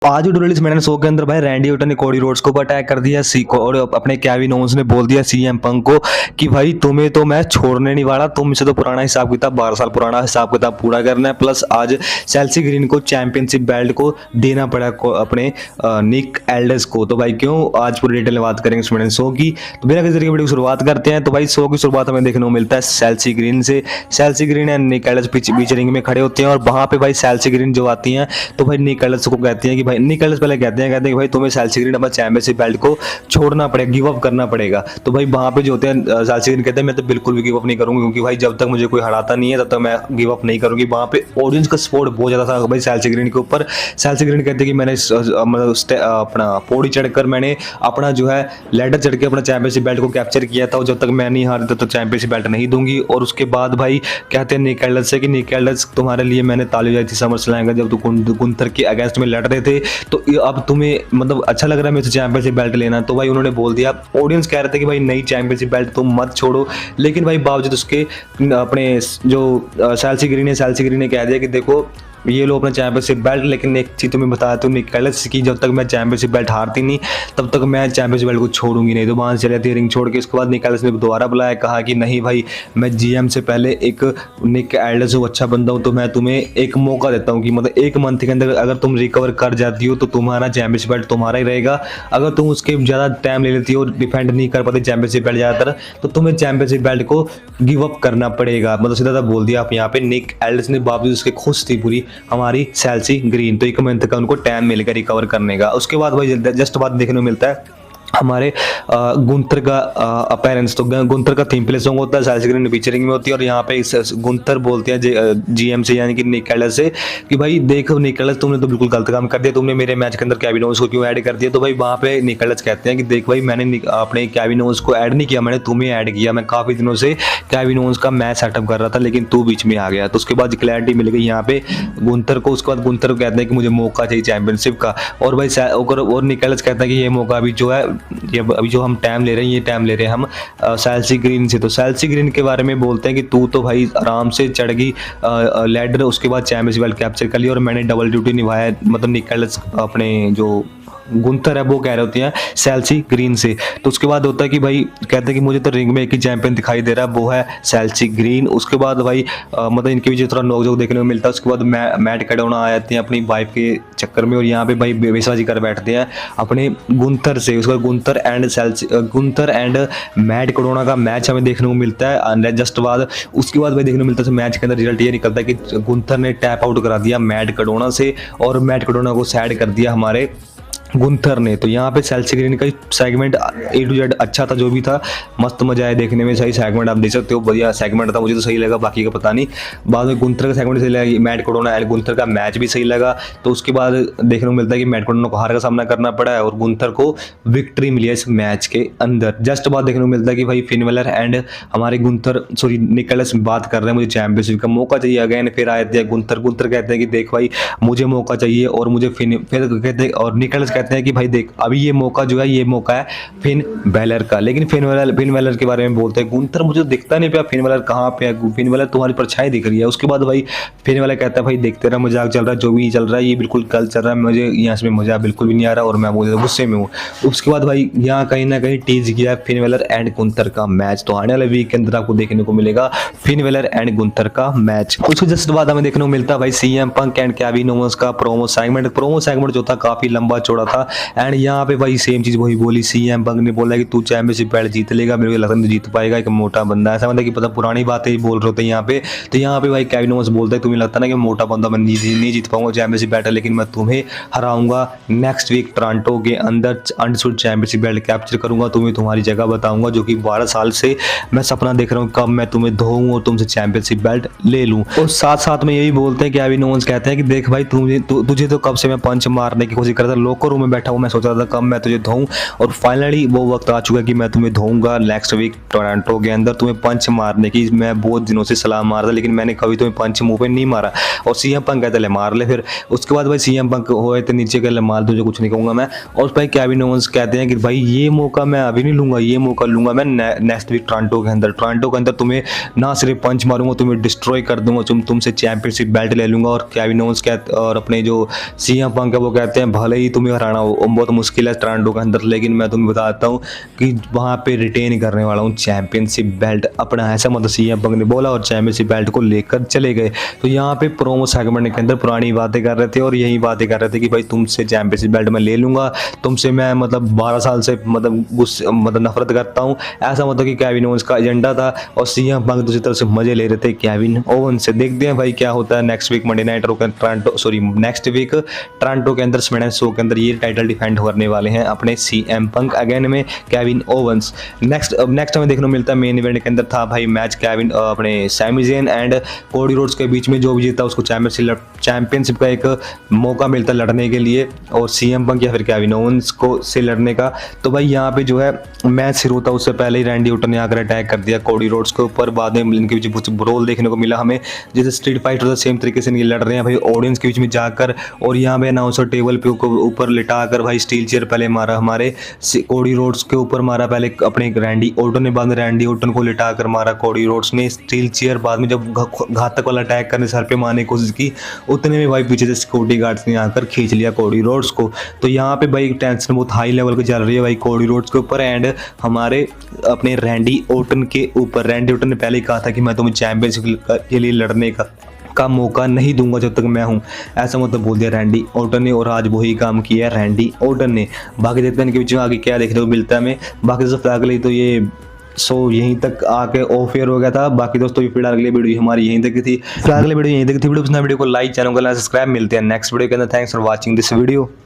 आज डुरलिस मैंने शो के अंदर भाई रैंडी ओटन ने कोडी रोड्स को अटैक कर दिया सी को, और अपने केविन ओवेंस ने बोल दिया सीएम पंक को कि भाई तुम्हें तो मैं छोड़ने नहीं वाला, तुमसे तो पुराना हिसाब किताब 12 साल पुराना हिसाब किताब पूरा करना है। प्लस आज चेल्सी ग्रीन को चैंपियनशिप बेल्ट को देना पड़ा अपने निक एल्डर्स को। तो भाई क्यों आज पूरी डिटेल में बात करेंगे स्टूडेंट शो की। तो बिना किसी तरीके वीडियो की शुरुआत करते हैं। तो भाई शो की शुरुआत हमें देखने को मिलता है चेल्सी ग्रीन से। Chelsea Green and Nick Aldis बीच रिंग में खड़े होते हैं और वहां पे भाई चेल्सी ग्रीन जो आती हैं तो भाई निक एल्डर्स को कहती हैं कि भाई निक एल्डर्स पहले कहते हैं कि भाई तुम्हें चेल्सी ग्रीन अपना चैंपियनशिप बेल्ट को छोड़ना पड़ेगा, गिव अप करना पड़ेगा। तो भाई वहां पे जो होते हैं चेल्सी ग्रीन कहते हैं मैं तो बिल्कुल भी गिव अप नहीं करूंगा, क्योंकि भाई जब तक मुझे कोई हराता नहीं है तब तक मैं गिव अप नहीं करूंगी। वहां पे ऑडियंस का सपोर्ट बहुत ज्यादा था भाई चेल्सी ग्रीन के ऊपर। चेल्सी ग्रीन कहते हैं कि मैंने मतलब अपना पौड़ी चढ़कर मैंने अपना जो है लैडर चढ़ के अपना चैंपियनशिप बेल्ट को कैप्चर किया था, और जब तक मैं नहीं हारता तो चैंपियनशिप बेल्ट नहीं दूंगी। और उसके बाद भाई कहते हैं निक एल्डर्स से कि निक एल्डर्स तुम्हारे लिए मैंने ताली बजाई थी समर स्लैम का, जब तुम गुंथर के अगेंस्ट में लड़ रहे थे, तो अब तुम्हें मतलब अच्छा लग रहा है मेरे से चैंपियनशिप बेल्ट लेना। तो भाई उन्होंने बोल दिया, ऑडियंस कह रहे थे कि भाई नई चैंपियनशिप बेल्ट तुम मत छोड़ो, लेकिन भाई बावजूद उसके अपने जो चेल्सी ग्रीन ने कह दिया कि देखो ये लो अपना चैंपियनशिप बेल्ट, लेकिन एक चीज तुम्हें बताया तो निक एल्डर्स की जब तक मैं चैंपियनशिप बेल्ट हारती नहीं तब तक मैं चैंपियनशिप बेल्ट को छोड़ूंगी नहीं। तो वहां से चले थे रिंग छोड़ के। उसके बाद निक एल्डर्स ने दोबारा बुलाया, कहा कि नहीं भाई मैं जीएम से पहले एक निक एल्डर्स जो अच्छा बंदा हूं, तो मैं तुम्हें एक मौका देता हूं कि मतलब एक मंथ के अंदर अगर तुम रिकवर कर जाती हो तो तुम्हारा चैंपियनशिप बेल्ट तुम्हारा ही रहेगा। अगर तुम उसके ज्यादा टाइम ले लेती हो, डिफेंड नहीं कर पाती चैंपियनशिप बेल्ट ज्यादातर, तो तुम्हें चैंपियनशिप बेल्ट को गिव अप करना पड़ेगा। मतलब सीधा बोल दिया आप यहाँ पे। निक एल्डर्स ने बावजूद उसके खुश थी पूरी हमारी चेल्सी ग्रीन, तो एक मंथ का उनको टाइम मिलेगा रिकवर करने का। उसके बाद भाई जस्ट बाद देखने को मिलता है हमारे गुंथर का अपीयरेंस। तो गुंथर का थीम प्ले सॉन्ग होता है, चेल्सी ग्रीन फीचरिंग में होती है, और यहाँ पे गुंथर बोलते हैं जीएम से यानी कि निक एल्डर्स से कि भाई देखो निक एल्डर्स तुमने तो बिल्कुल गलत काम कर दिया, तुमने मेरे मैच के अंदर केविन ओवेंस को क्यों ऐड कर दिया। तो भाई वहाँ पे निक एल्डर्स कहते हैं कि देख भाई मैंने अपने केविन ओवेंस को ऐड नहीं किया, मैंने तुम्हें ऐड किया। मैं काफी दिनों से केविन ओवेंस का मैच सेटअप कर रहा था, लेकिन तू बीच में आ गया। तो उसके बाद क्लैरिटी मिल गई यहाँ पे गुंथर को। उसके बाद गुंथर को कहते हैं कि मुझे मौका चाहिए चैंपियनशिप का, और भाई और निक एल्डर्स कहता है कि ये मौका अभी जो है अभी जो हम टाइम ले रहे हैं, ये टाइम ले रहे हैं हम चेल्सी ग्रीन से। तो चेल्सी ग्रीन के बारे में बोलते हैं कि तू तो भाई आराम से चढ़ गई लैडर, उसके बाद चैंपियनशिप बेल्ट कैप्चर कर लिया, और मैंने डबल ड्यूटी निभाया। मतलब निक एल्डर्स अपने जो गुंथर है वो कह रहे होते हैं चेल्सी ग्रीन से। तो उसके बाद होता है कि भाई कहते हैं कि मुझे तो रिंग में एक ही चैंपियन दिखाई दे रहा है, वो है चेल्सी ग्रीन। उसके बाद भाई मतलब इनके बीच थोड़ा नोकझोंक देखने को मिलता है। उसके बाद मैट कैडोना आ जाते हैं अपनी वाइफ के चक्कर में, और यहाँ पे भाई बेबीसाजी कर बैठते हैं अपने गुंथर से। उसके बाद गुंथर एंड मैट कैडोना का मैच हमें देखने को मिलता है जस्ट बाद। उसके बाद भाई देखने को मिलता है मैच के अंदर रिजल्ट ये निकलता है कि गुंथर ने टैप आउट करा दिया मैट कैडोना से, और मैट कैडोना को साइड कर दिया हमारे गुंथर ने। तो यहाँ पे चेल्सी ग्रीन का सेगमेंट A to Z अच्छा था, जो भी था मस्त मजा आया देखने में। सही सेगमेंट आप देख सकते हो, बढ़िया सेगमेंट था, मुझे तो सही लगा, बाकी का पता नहीं। बाद में गुंथर का सेगमेंट सही लगा, मैट कैडोना एंड गुंथर का मैच भी सही लगा। तो उसके बाद देखने को मिलता है कि मैट कैडोना को हार का सामना करना पड़ा है और गुंथर को विक्ट्री मिली है इस मैच के अंदर। जस्ट बाद देखने को मिलता है कि भाई फिन बैलर एंड हमारे निक एल्डर्स बात कर रहे हैं मुझे चैंपियनशिप का मौका चाहिए अगेन। फिर आए थे गुंथर कहते हैं कि देख भाई मुझे मौका चाहिए, और मुझे फिर कहते हैं, और निक एल्डर्स कहते हैं कि भाई देख अभी ये मौका जो है ये मौका है फिन बैलर का। लेकिन फिन बैलर के बारे में बोलते हैं गुंथर मुझे दिखता नहीं पिया फिन बैलर कहाँ पे है, फिन बैलर तुम्हारी परछाई दिख रही है। उसके बाद भाई फिन बैलर कहता है भाई देखते रहा मजाक चल रहा है, जो भी चल रहा है ये बिल्कुल गलत चल रहा है, मुझे यहाँ से मजा बिल्कुल भी नहीं आ रहा, और मैं बहुत गुस्से में हूँ। उसके बाद भाई यहाँ कहीं ना कहीं टीज किया फिन बैलर एंड गुंथर का मैच। तो आने वाले वीक के अंदर आपको देखने को मिलेगा फिन बैलर एंड गुंथर का मैच। उसके जस्ट बाद हमें देखने को मिलता है भाई CM Punk and Kevin Owens का प्रोमो सेगमेंट जो था काफी लंबा चौड़ा था। एंड यहाँ पे भाई सेम चीज वही बोली, सीएम पंक ने बोला कि तू चैंपियनशिप बेल्ट जीत लेगा, मेरे को लगता नहीं जीत पाएगा, एक मोटा बंदा। ऐसा मतलब कि पता पुरानी बातें ही बोल रहे होते हैं यहाँ पे। तो यहाँ पे भाई केविन ओवेंस बोलता है तुम्हें लगता ना कि मोटा बंदा मैं नहीं जीत पाऊंगा चैंपियनशिप बेल्ट, लेकिन मैं तुम्हें हराऊंगा नेक्स्ट वीक टोरंटो के अंदर अनडिस्प्यूटेड चैंपियनशिप बेल्ट कैप्चर करूंगा, तुम्हें तुम्हारी जगह बताऊंगा, जो कि 12 साल से मैं सपना देख रहा हूँ कब मैं तुम्हें धोऊं और तुमसे चैंपियनशिप बेल्ट ले लूं। और साथ साथ में यही बोलते हैं केविन ओवेंस कहते हैं कि देख भाई तुझे तो कब से मैं पंच मारने की कोशिश कर रहा था, लोकर रूम में बैठा हूँ, मैं सोच रहा था कब मैं तुझे धोऊं, और फाइनली वो वक्त आ चुका है कि मैं तुम्हें धोऊंगा नेक्स्ट वीक टोरंटो के अंदर तुम्हें पंच मारने की। मैं बहुत दिनों से सलाह मार रहा, लेकिन मैंने कभी तुम्हें पंच मुंह पे नहीं मारा, और सीएम पंक कहते ले मार ले। फिर उसके बाद भाई सीएम पंक होए तो नीचे कहले मार, तुझे कुछ नहीं कहूँगा मैं। और भाई केविन ओवेंस कहते हैं कि भाई ये मौका मैं अभी नहीं लूँगा, ये मौका लूँगा मैं नेक्स्ट वीक टोरंटो के अंदर। टोरंटो के अंदर तुम्हें ना सिर्फ पंच मारूंगा, तुम्हें डिस्ट्रॉय कर दूंगा, तुमसे चैंपियनशिप बेल्ट ले लूँगा। और केविन ओवेंस कहते, और अपने जो सीएम पंक है वो कहते हैं भले ही तुम्हें हराना हो बहुत मुश्किल है टोरंटो के अंदर, लेकिन मैं तुम्हें बताता हूँ कि वहाँ पे रिटेन करने वाला हूँ चैंपियनशिप बेल्ट अपना। ऐसा मतलब सीएम पंक ने बोला और चैंपियनशिप बेल्ट को लेकर चले गए। तो यहाँ पे प्रोमो सेगमेंट के अंदर पुरानी बातें कर रहे थे, और यही बातें कर रहे थे कि भाई तुमसे चैंपियनशिप बेल्ट मैं ले लूँगा, तुमसे मैं मतलब 12 साल से मतलब नफरत करता हूँ। ऐसा मतलब कि केविन ओवेंस का एजेंडा था, और सीएम पंक दूसरी तरफ से मजे ले रहे थे केविन ओवेंस से। देखते हैं भाई क्या होता है next week Monday night next week Toronto के अंदर स्मैकडाउन शो के अंदर ये टाइटल डिफेंड करने वाले हैं अपने सीएम पंक अगेन में केविन ओवेंस। नेक्स्ट हमें देखने को मिलता है मेन इवेंट के अंदर था भाई मैच केविन अपने Sami Zayn and Cody Rhodes के बीच में। जो भी जीता उसको चैंपियनशिप का एक मौका मिलता लड़ने के लिए, और सीएम पंक या फिर केविन ओवेंस को से लड़ने का। तो भाई यहाँ पे जो है मैच शुरू होता उससे पहले ही रैंडी ऑर्टन ने आकर अटैक कर दिया कोडी रोड्स के ऊपर। बाद में इनके बीच कुछ ब्रोल देखने को मिला हमें, जैसे स्ट्रीट फाइटर था सेम तरीके से ये लड़ रहे हैं भाई ऑडियंस के बीच में जाकर। और यहाँ पे अनाउंसर टेबल पे ऊपर लिटा कर भाई स्टील चेयर पहले मारा हमारे कोडी रोड्स के ऊपर, मारा पहले अपने रैंडी ऑर्टन ने, बाद में रैंडी ऑर्टन को लिटा कर मारा कोडी रोड्स ने स्टील चेयर। बाद में जब घातक वाला अटैक करने सर पे मारने की कोशिश की, उतने में भाई पीछे से सिक्योरिटी गार्ड्स ने आकर खींच लिया कोडी रोड्स को। तो यहाँ पे भाई टेंशन बहुत हाई लेवल की चल रही है भाई कोडी रोड्स के ऊपर एंड हमारे अपने रैंडी ऑर्टन के ऊपर। रैंडी ऑर्टन ने पहले ही कहा था कि मैं तुम्हें चैंपियनशिप के लिए लड़ने का मौका नहीं दूंगा जब तक मैं हूं, ऐसा मतलब बोल दिया रैंडी ऑर्टन ने, और आज वही काम किया रैंडी ऑर्टन ने। बाकी देखते हैं इनके बीच में आगे क्या देखने को मिलता है हमें। बाकी दोस्तों फिलहाल के लिए तो ये यहीं तक आके ऑफ एयर हो गया था। बाकी दोस्तों फिलहाल अगली वीडियो हमारी यहीं तक थी, फिलहाल अगली वीडियो यहीं तक थी। वीडियो को लाइक, चैनल को सब्सक्राइब। मिलते हैं नेक्स्ट वीडियो के अंदर। Thanks for watching this video.